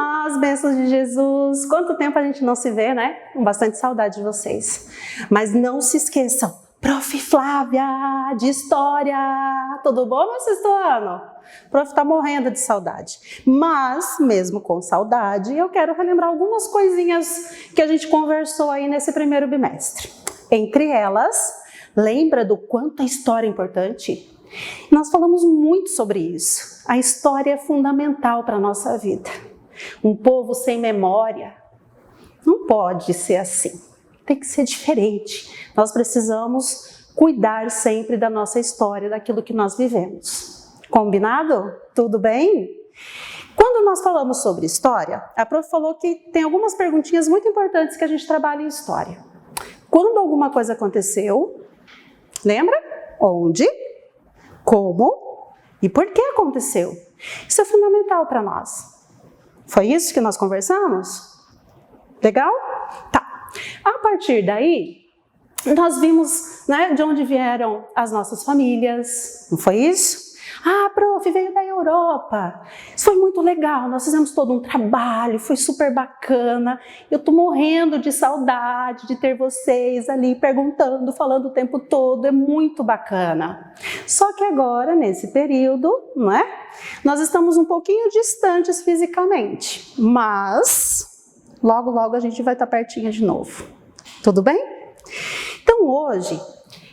Olá, as bênçãos de Jesus! Quanto tempo a gente não se vê, né? Com bastante saudade de vocês. Mas não se esqueçam, Prof. Flávia, de História! Tudo bom, meu sexto ano? O Prof. tá morrendo de saudade. Mas, mesmo com saudade, eu quero relembrar algumas coisinhas que a gente conversou aí nesse primeiro bimestre. Entre elas, lembra do quanto a história é importante? Nós falamos muito sobre isso. A história é fundamental para a nossa vida. Um povo sem memória não pode ser assim. Tem que ser diferente. Nós precisamos cuidar sempre da nossa história, daquilo que nós vivemos. Combinado? Tudo bem? Quando nós falamos sobre história, a prof falou que tem algumas perguntinhas muito importantes que a gente trabalha em história. Quando alguma coisa aconteceu, lembra? Onde? Como e por que aconteceu. Isso é fundamental para nós. Foi isso que nós conversamos? Legal? Tá. A partir daí, nós vimos, né, de onde vieram as nossas famílias. Não foi isso? Ah, prof, veio da Europa. Isso foi muito legal, nós fizemos todo um trabalho, foi super bacana. Eu tô morrendo de saudade de ter vocês ali perguntando, falando o tempo todo, é muito bacana. Só que agora, nesse período, não é? Nós estamos um pouquinho distantes fisicamente, mas logo, logo a gente vai estar pertinho de novo. Tudo bem? Então hoje,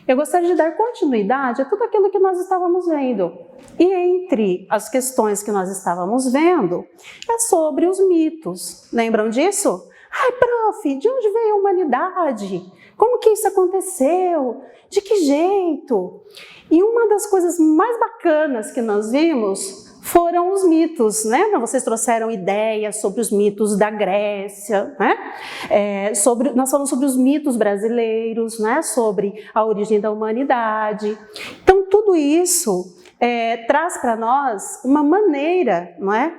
eu gostaria de dar continuidade a tudo aquilo que nós estávamos vendo. E entre as questões que nós estávamos vendo, é sobre os mitos. Lembram disso? Ai, prof, de onde veio a humanidade? Como que isso aconteceu? De que jeito? E uma das coisas mais bacanas que nós vimos foram os mitos, né? Vocês trouxeram ideias sobre os mitos da Grécia, né? Nós falamos sobre os mitos brasileiros, né? Sobre a origem da humanidade. Então, tudo isso traz para nós uma maneira, não é?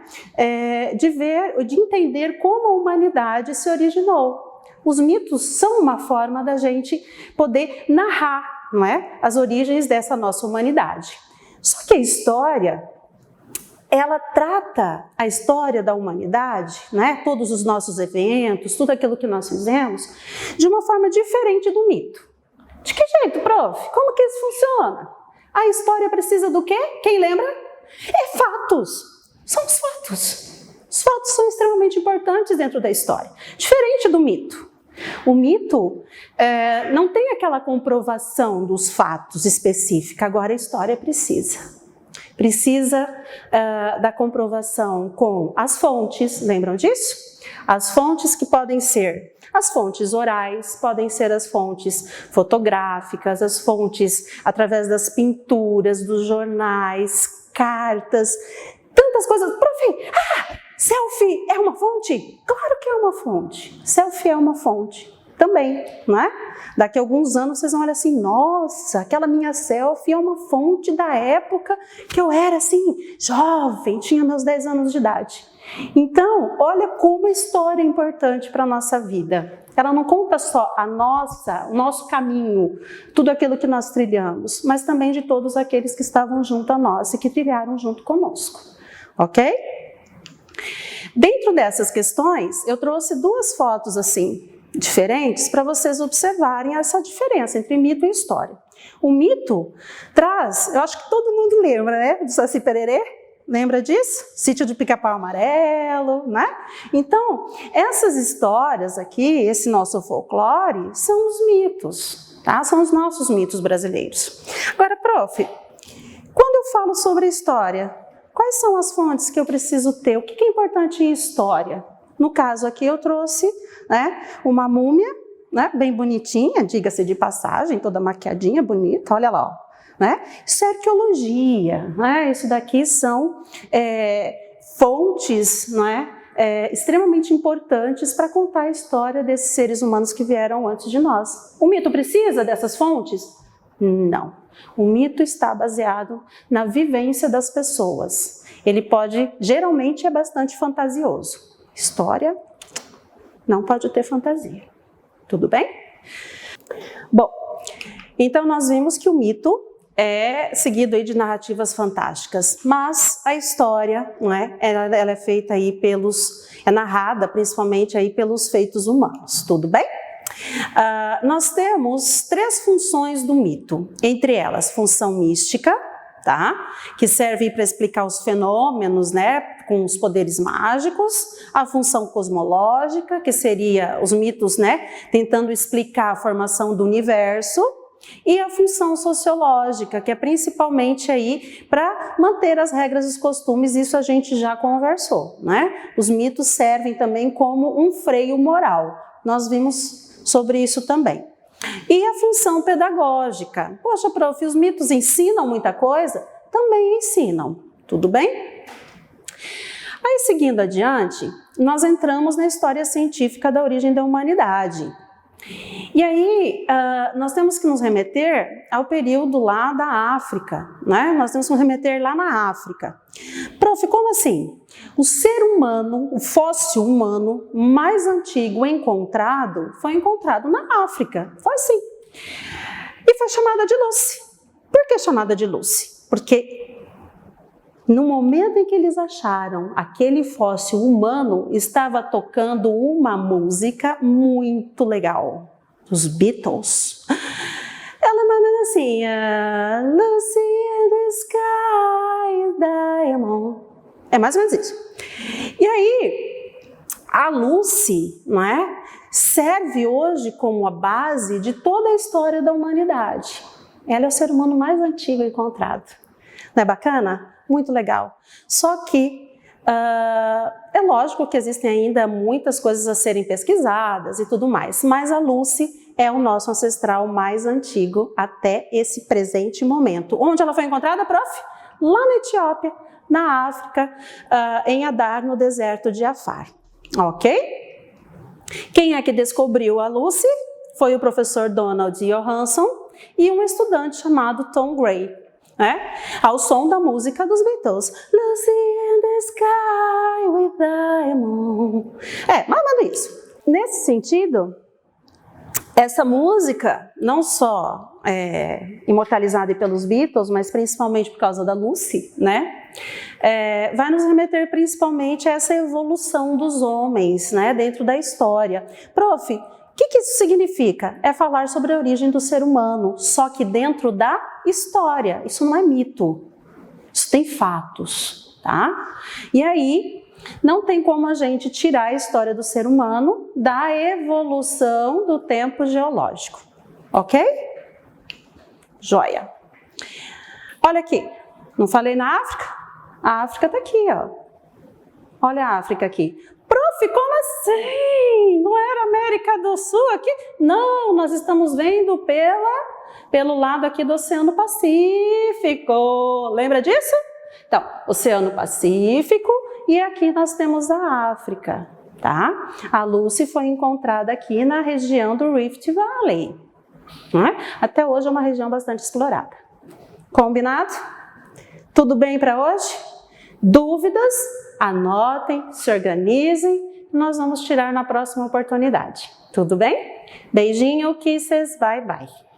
De ver, de entender como a humanidade se originou. Os mitos são uma forma da gente poder narrar, não é? As origens dessa nossa humanidade. Só que a história, ela trata a história da humanidade, né? Todos os nossos eventos, tudo aquilo que nós fizemos, de uma forma diferente do mito. De que jeito, prof? Como que isso funciona? A história precisa do quê? Quem lembra? É fatos. São os fatos. Os fatos são extremamente importantes dentro da história. Diferente do mito. O mito não tem aquela comprovação dos fatos específica. Agora a história precisa. Precisa da comprovação com as fontes. Lembram disso? As fontes que podem ser as fontes orais, podem ser as fontes fotográficas, as fontes através das pinturas, dos jornais, cartas, tantas coisas. Prof, selfie é uma fonte? Claro que é uma fonte. Selfie é uma fonte também, não é? Daqui a alguns anos vocês vão olhar assim, nossa, aquela minha selfie é uma fonte da época que eu era assim, jovem, tinha meus 10 anos de idade. Então, olha como a história é importante para a nossa vida. Ela não conta só o nosso caminho, tudo aquilo que nós trilhamos, mas também de todos aqueles que estavam junto a nós e que trilharam junto conosco. Ok? Dentro dessas questões, eu trouxe duas fotos assim, diferentes, para vocês observarem essa diferença entre mito e história. O mito traz, eu acho que todo mundo lembra, né? Do Saci Pererê. Lembra disso? Sítio do Pica-Pau Amarelo, né? Então, essas histórias aqui, esse nosso folclore, são os mitos, tá? São os nossos mitos brasileiros. Agora, prof, quando eu falo sobre história, quais são as fontes que eu preciso ter? O que é importante em história? No caso aqui eu trouxe, né, uma múmia, né, bem bonitinha, diga-se de passagem, toda maquiadinha, bonita, olha lá, ó. Né? Isso é arqueologia, né? Isso daqui são fontes, não é? Extremamente importantes para contar a história desses seres humanos que vieram antes de nós. O mito precisa dessas fontes? Não. O mito está baseado na vivência das pessoas. Ele geralmente é bastante fantasioso. História não pode ter fantasia. Tudo bem? Bom, então nós vimos que o mito é seguido aí de narrativas fantásticas, mas a história, não é? Ela é feita aí é narrada principalmente aí pelos feitos humanos, tudo bem? Nós temos 3 funções do mito, entre elas função mística, tá? Que serve para explicar os fenômenos, né, com os poderes mágicos, a função cosmológica, que seria os mitos, né, tentando explicar a formação do universo, e a função sociológica, que é principalmente aí para manter as regras e os costumes, isso a gente já conversou, né? Os mitos servem também como um freio moral, nós vimos sobre isso também. E a função pedagógica, poxa, prof, os mitos ensinam muita coisa? Também ensinam, tudo bem? Aí, seguindo adiante, nós entramos na história científica da origem da humanidade. E aí, nós temos que nos remeter ao período lá da África, né? Nós temos que nos remeter lá na África. Prof, como assim? O ser humano, o fóssil humano mais antigo encontrado, foi encontrado na África. Foi assim. E foi chamada de Lucy. Por que chamada de Lucy? Porque no momento em que eles acharam aquele fóssil humano, estava tocando uma música muito legal. Os Beatles. Ela manda assim, Lucy in the sky, diamond. É mais ou menos isso. E aí, a Lucy, não é, serve hoje como a base de toda a história da humanidade. Ela é o ser humano mais antigo encontrado. Não é bacana? Muito legal. Só que é lógico que existem ainda muitas coisas a serem pesquisadas e tudo mais, mas a Lucy é o nosso ancestral mais antigo até esse presente momento. Onde ela foi encontrada, prof? Lá na Etiópia, na África, em Adar, no deserto de Afar. Ok? Quem é que descobriu a Lucy? Foi o professor Donald Johanson e um estudante chamado Tom Gray, né? Ao som da música dos Beatles. Lucy in the sky with diamond. Mais ou menos isso. Nesse sentido, essa música, não só imortalizada pelos Beatles, mas principalmente por causa da Lucy, né? Vai nos remeter principalmente a essa evolução dos homens, né, dentro da história. Prof, o que isso significa? É falar sobre a origem do ser humano, só que dentro da história. Isso não é mito, isso tem fatos, tá? E aí, não tem como a gente tirar a história do ser humano da evolução do tempo geológico, ok? Joia. Olha aqui, não falei na África? A África está aqui, ó. Olha a África aqui. Prof, como assim? Não era América do Sul aqui? Não, nós estamos vendo pelo lado aqui do Oceano Pacífico. Lembra disso? Então, Oceano Pacífico e aqui nós temos a África, tá? A Lucy foi encontrada aqui na região do Rift Valley, né? Até hoje é uma região bastante explorada. Combinado? Tudo bem para hoje? Dúvidas? Anotem, se organizem, nós vamos tirar na próxima oportunidade. Tudo bem? Beijinho, kisses, bye bye.